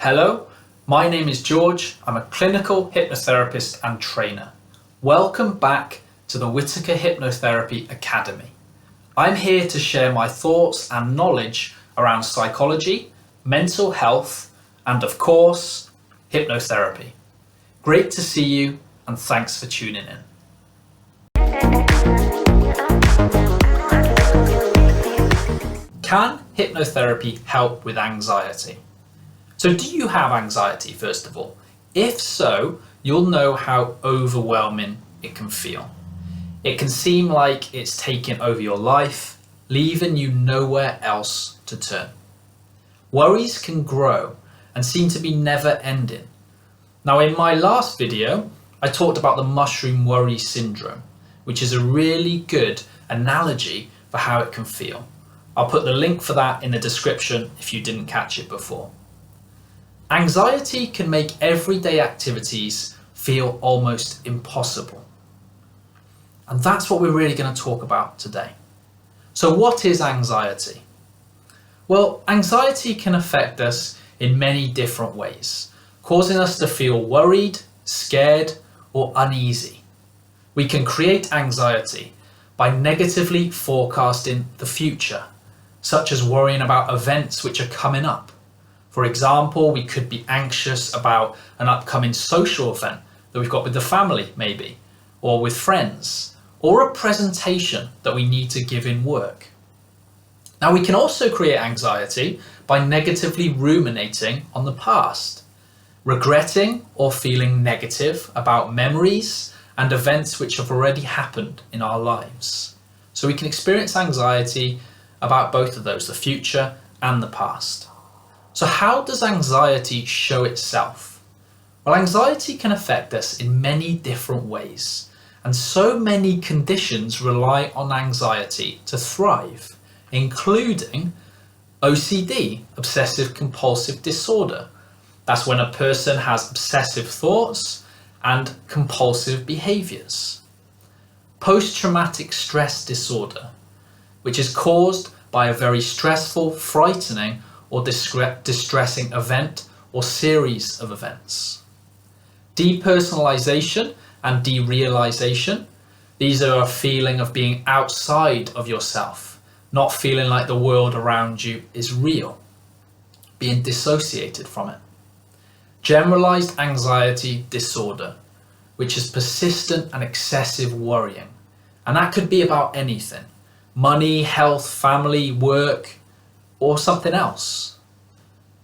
Hello, my name is George. I'm a clinical hypnotherapist and trainer. Welcome back to the Whitaker Hypnotherapy Academy. I'm here to share my thoughts and knowledge around psychology, mental health, and of course, hypnotherapy. Great to see you and thanks for tuning in. Can hypnotherapy help with anxiety? So do you have anxiety, first of all? If so, you'll know how overwhelming it can feel. It can seem like it's taking over your life, leaving you nowhere else to turn. Worries can grow and seem to be never ending. Now, in my last video, I talked about the mushroom worry syndrome, which is a really good analogy for how it can feel. I'll put the link for that in the description if you didn't catch it before. Anxiety can make everyday activities feel almost impossible. And that's what we're really going to talk about today. So what is anxiety? Well, anxiety can affect us in many different ways, causing us to feel worried, scared, or uneasy. We can create anxiety by negatively forecasting the future, such as worrying about events which are coming up. For example, we could be anxious about an upcoming social event that we've got with the family, maybe, or with friends, or a presentation that we need to give in work. Now, we can also create anxiety by negatively ruminating on the past, regretting or feeling negative about memories and events which have already happened in our lives. So we can experience anxiety about both of those, the future and the past. So how does anxiety show itself? Well, anxiety can affect us in many different ways, and so many conditions rely on anxiety to thrive, including OCD, obsessive compulsive disorder. That's when a person has obsessive thoughts and compulsive behaviors. Post-traumatic stress disorder, which is caused by a very stressful, frightening, or distressing event or series of events. Depersonalization and derealization. These are a feeling of being outside of yourself, not feeling like the world around you is real, being dissociated from it. Generalized anxiety disorder, which is persistent and excessive worrying. And that could be about anything: money, health, family, work, or something else.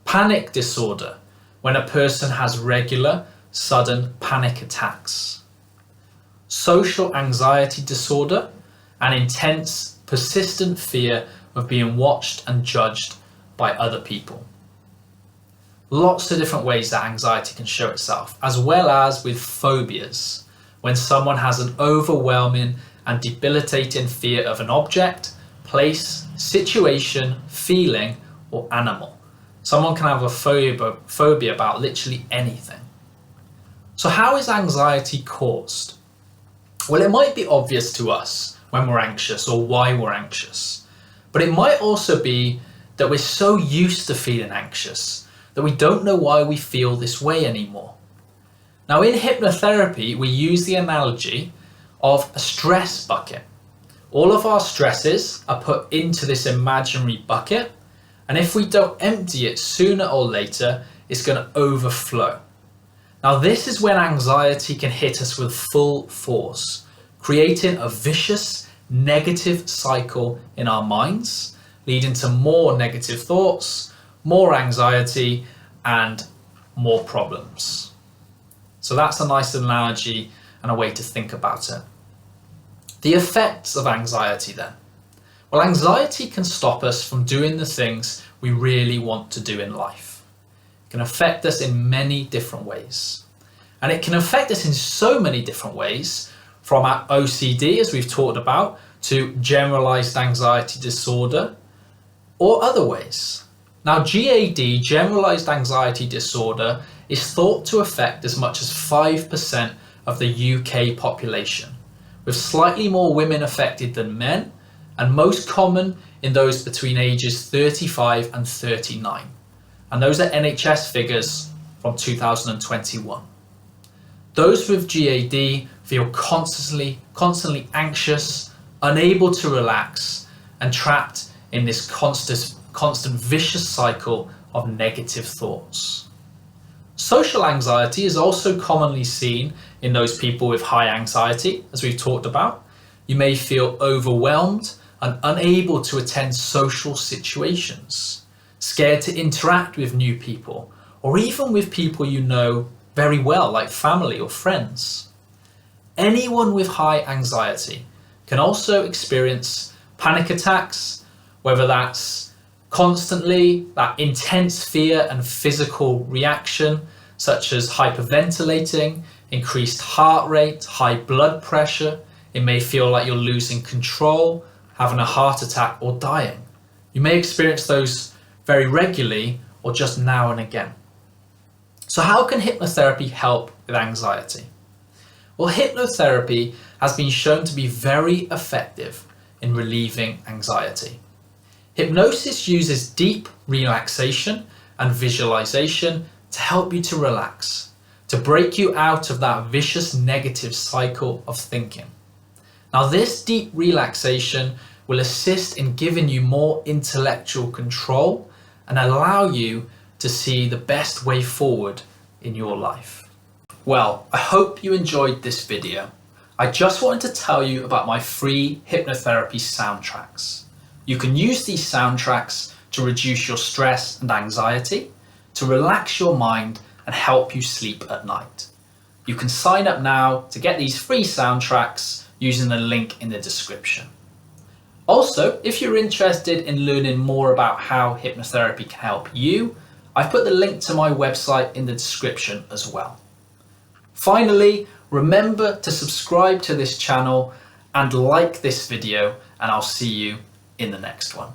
Panic disorder, when a person has regular, sudden panic attacks. Social anxiety disorder, an intense, persistent fear of being watched and judged by other people. Lots of different ways that anxiety can show itself, as well as with phobias, when someone has an overwhelming and debilitating fear of an object, place, situation, feeling, or animal. Someone can have a phobia about literally anything. So how is anxiety caused? Well, it might be obvious to us when we're anxious or why we're anxious, but it might also be that we're so used to feeling anxious that we don't know why we feel this way anymore. Now, in hypnotherapy, we use the analogy of a stress bucket. All of our stresses are put into this imaginary bucket, and if we don't empty it sooner or later, it's going to overflow. Now, this is when anxiety can hit us with full force, creating a vicious negative cycle in our minds, leading to more negative thoughts, more anxiety, and more problems. So that's a nice analogy and a way to think about it. The effects of anxiety then. Well, anxiety can stop us from doing the things we really want to do in life. It can affect us in many different ways. And it can affect us in so many different ways, from our OCD, as we've talked about, to generalized anxiety disorder, or other ways. Now, GAD, generalized anxiety disorder, is thought to affect as much as 5% of the UK population, with slightly more women affected than men, and most common in those between ages 35 and 39. and those are NHS figures from 2021. Those with GAD feel constantly anxious, unable to relax, and trapped in this constant vicious cycle of negative thoughts. Social anxiety is also commonly seen in those people with high anxiety, as we've talked about. You may feel overwhelmed and unable to attend social situations, scared to interact with new people, or even with people you know very well, like family or friends. Anyone with high anxiety can also experience panic attacks, whether that's constantly that intense fear and physical reaction, such as hyperventilating, increased heart rate, high blood pressure. It may feel like you're losing control, having a heart attack, or dying. You may experience those very regularly or just now and again. So how can hypnotherapy help with anxiety? Well, hypnotherapy has been shown to be very effective in relieving anxiety. Hypnosis uses deep relaxation and visualization to help you to relax, to break you out of that vicious negative cycle of thinking. Now, this deep relaxation will assist in giving you more intellectual control and allow you to see the best way forward in your life. Well, I hope you enjoyed this video. I just wanted to tell you about my free hypnotherapy soundtracks. You can use these soundtracks to reduce your stress and anxiety, to relax your mind and help you sleep at night. You can sign up now to get these free soundtracks using the link in the description. Also, if you're interested in learning more about how hypnotherapy can help you, I've put the link to my website in the description as well. Finally, remember to subscribe to this channel and like this video, and I'll see you in the next one.